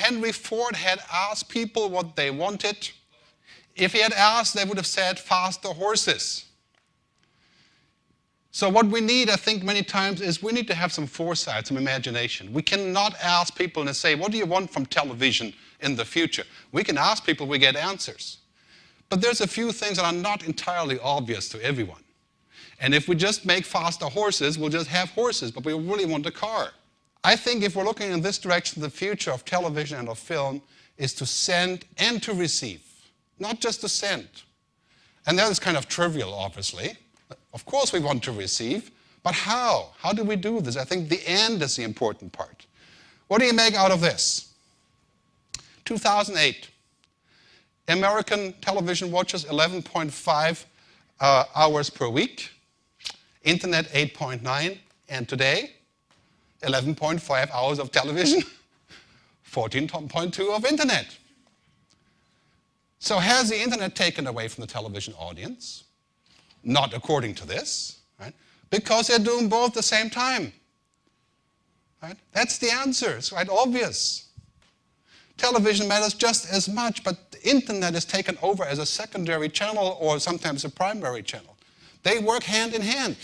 Henry Ford had asked people what they wanted, if he had asked, they would have said faster horses. So what we need, I think, many times is we need to have some foresight, some imagination. We cannot ask people and say, what do you want from television in the future? We can ask people, we get answers. But there's a few things that are not entirely obvious to everyone. And if we just make faster horses, we'll just have horses, but we really want a car. I think if we're looking in this direction, the future of television and of film is to send and to receive, not just to send. And that is kind of trivial, obviously. Of course we want to receive, but how? How do we do this? I think the end is the important part. What do you make out of this? 2008, American television watches 11.5 hours per week, internet 8.9, and today, 11.5 hours of television, 14.2 of internet. So has the internet taken away from the television audience? Not according to this, right? Because they're doing both at the same time. Right? That's the answer. It's quite obvious. Television matters just as much, but the internet is taken over as a secondary channel or sometimes a primary channel. They work hand in hand.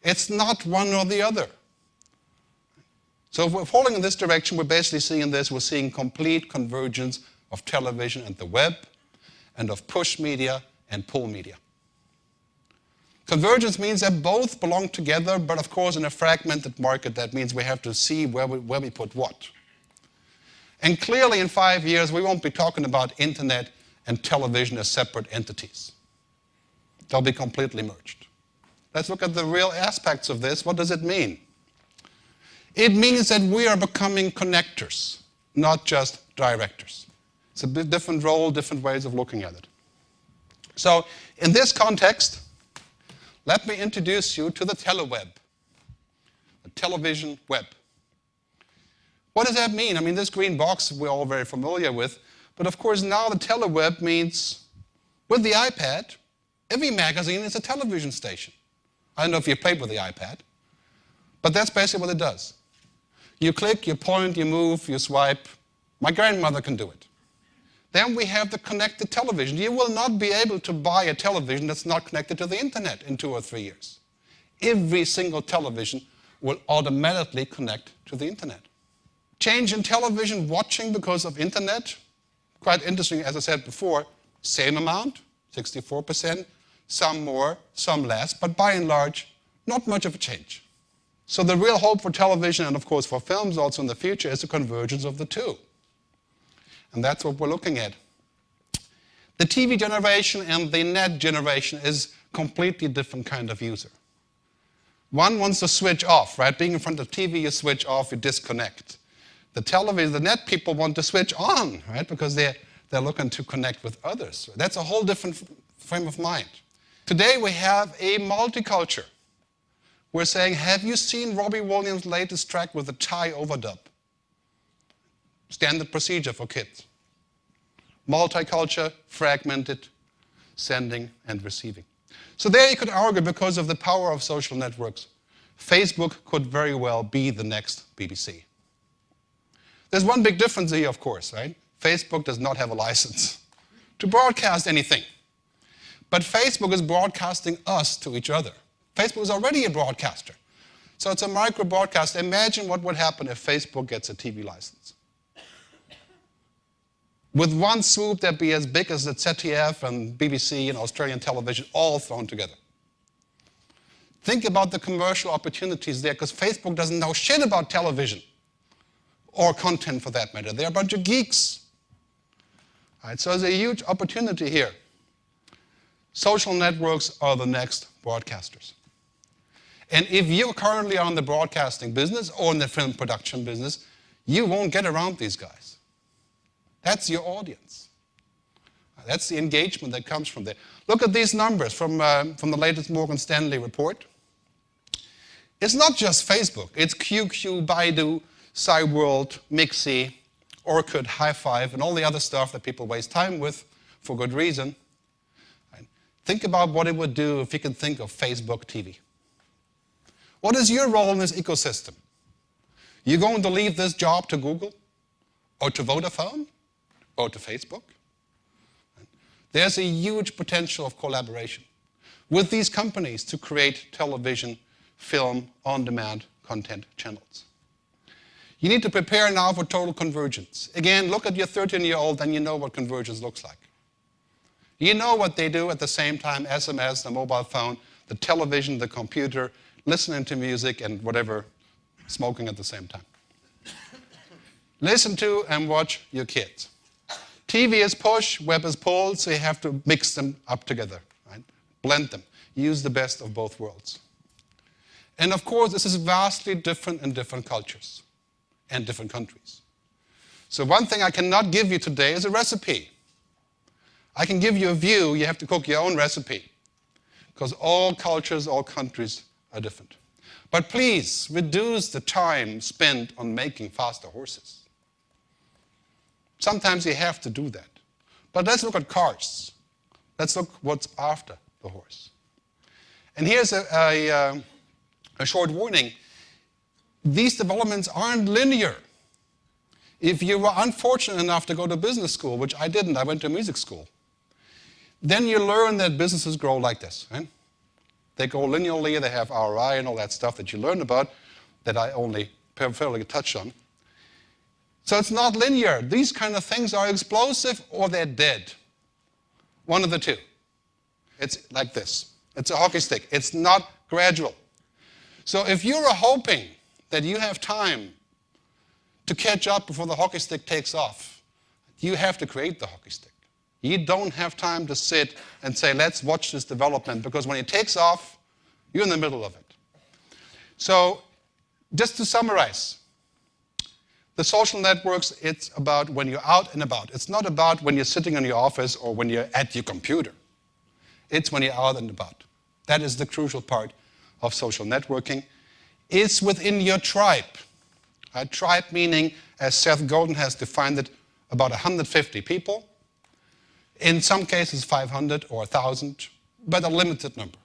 It's not one or the other. So if we're falling in this direction, we're basically seeing this. We're seeing complete convergence of television and the web, and of push media and pull media. Convergence means that both belong together, but of course in a fragmented market, that means we have to see where we put what. And clearly in 5 years, we won't be talking about internet and television as separate entities. They'll be completely merged. Let's look at the real aspects of this. What does it mean? It means that we are becoming connectors, not just directors. It's a bit different role, different ways of looking at it. So in this context, let me introduce you to the teleweb, the television web. What does that mean? I mean, this green box we're all very familiar with, but of course now the teleweb means, with the iPad, every magazine is a television station. I don't know if you played with the iPad, but that's basically what it does. You click, you point, you move, you swipe. My grandmother can do it. Then we have the connected television. You will not be able to buy a television that's not connected to the internet in 2 or 3 years. Every single television will automatically connect to the internet. Change in television watching because of internet, quite interesting, as I said before, same amount, 64%, some more, some less, but by and large, not much of a change. So the real hope for television and of course for films also in the future is the convergence of the two. And that's what we're looking at. The TV generation and the net generation is completely different kind of user. One wants to switch off, right? Being in front of TV, you switch off, you disconnect. The television, the net people want to switch on, right? Because they're looking to connect with others. That's a whole different frame of mind. Today we have a multiculture. We're saying, have you seen Robbie Williams' latest track with a Thai overdub? Standard procedure for kids. Multiculture, fragmented, sending and receiving. So there you could argue, because of the power of social networks, Facebook could very well be the next BBC. There's one big difference here, of course, right? Facebook does not have a license to broadcast anything. But Facebook is broadcasting us to each other. Facebook is already a broadcaster. So it's a micro broadcast. Imagine what would happen if Facebook gets a TV license. With one swoop, that'd be as big as the ZDF and BBC and Australian television all thrown together. Think about the commercial opportunities there, because Facebook doesn't know shit about television or content for that matter. They're a bunch of geeks. All right, so there's a huge opportunity here. Social networks are the next broadcasters. And if you're currently on the broadcasting business or in the film production business, you won't get around these guys. That's your audience. That's the engagement that comes from there. Look at these numbers from the latest Morgan Stanley report. It's not just Facebook. It's QQ, Baidu, Cyworld, Mixi, Orkut, Hi5, and all the other stuff that people waste time with for good reason. Right? Think about what it would do if you could think of Facebook TV. What is your role in this ecosystem? You're going to leave this job to Google? or to Vodafone, or to Facebook. There's a huge potential of collaboration with these companies to create television, film, on-demand content channels. You need to prepare now for total convergence. Again, look at your 13-year-old and you know what convergence looks like. You know what they do at the same time: SMS, the mobile phone, the television, the computer, listening to music and whatever, smoking at the same time. Listen to and watch your kids. TV is push, web is pull, so you have to mix them up together, right? Blend them. Use the best of both worlds. And of course, this is vastly different in different cultures and different countries. So one thing I cannot give you today is a recipe. I can give you a view. You have to cook your own recipe, because all cultures, all countries are different. But please reduce the time spent on making faster horses. Sometimes you have to do that. But let's look at cars. Let's look what's after the horse. And here's a short warning. These developments aren't linear. If you were unfortunate enough to go to business school, which I didn't, I went to music school, then you learn that businesses grow like this. Right? They go linearly, they have ROI and all that stuff that you learn about that I only peripherally touch on. So it's not linear. These kind of things are explosive or they're dead. One of the two. It's like this. It's a hockey stick. It's not gradual. So if you're hoping that you have time to catch up before the hockey stick takes off, you have to create the hockey stick. You don't have time to sit and say, let's watch this development, because when it takes off, you're in the middle of it. So just to summarize, the social networks, it's about when you're out and about. It's not about when you're sitting in your office or when you're at your computer. It's when you're out and about. That is the crucial part of social networking. It's within your tribe. A tribe meaning, as Seth Godin has defined it, about 150 people. In some cases 500 or 1,000, but a limited number.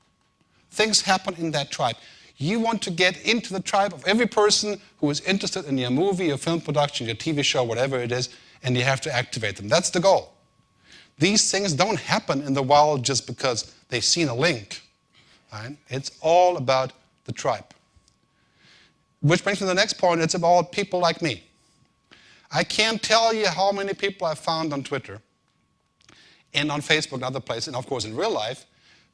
Things happen in that tribe. You want to get into the tribe of every person who is interested in your movie, your film production, your TV show, whatever it is, and you have to activate them. That's the goal. These things don't happen in the wild just because they've seen a link. Right? It's all about the tribe. Which brings me to the next point. It's about people like me. I can't tell you how many people I've found on Twitter and on Facebook and other places, and of course in real life,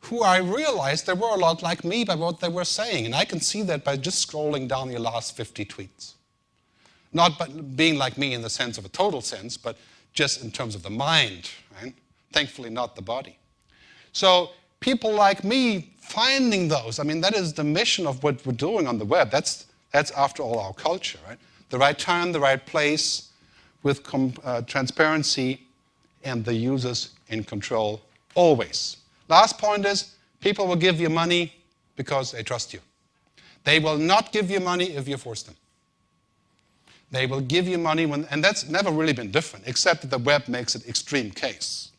who I realized they were a lot like me by what they were saying. And I can see that by just scrolling down your last 50 tweets. Not by being like me in the sense of a total sense, but just in terms of the mind, right? Thankfully not the body. So people like me finding those, I mean, that is the mission of what we're doing on the web. That's after all our culture, right? The right time, the right place, with transparency and the users in control always. Last point is, people will give you money because they trust you. They will not give you money if you force them. They will give you money when, and that's never really been different, except that the web makes it extreme case.